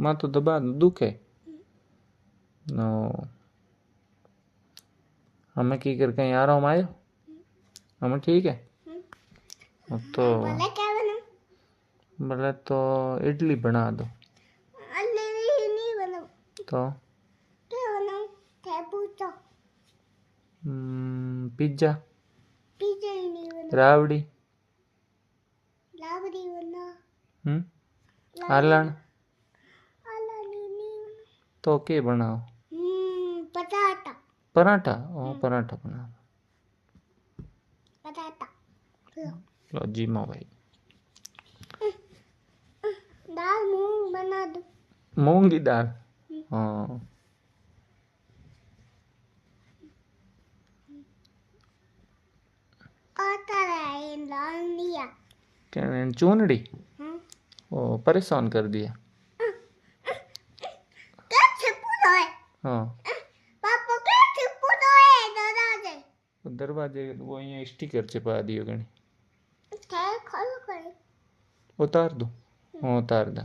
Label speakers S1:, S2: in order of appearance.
S1: माथो दबा दुखे नो हमें की कर कहीं आ रहा हूँ आयो हमें ठीक है तो बोले तो इडली बना दो तो पिज्जा रावड़ी आलन तो के बनाओ पराठा ओ पराठा बना लो जी माँ भाई
S2: दाल मूंग बना दो
S1: मूंग की दाल हाँ क्या चूनड़ी ओ परेशान कर दिया हाँ दरवाजे वो यहाँ स्टिकर चिपा दियो गणी उतार दो हाँ उतार दो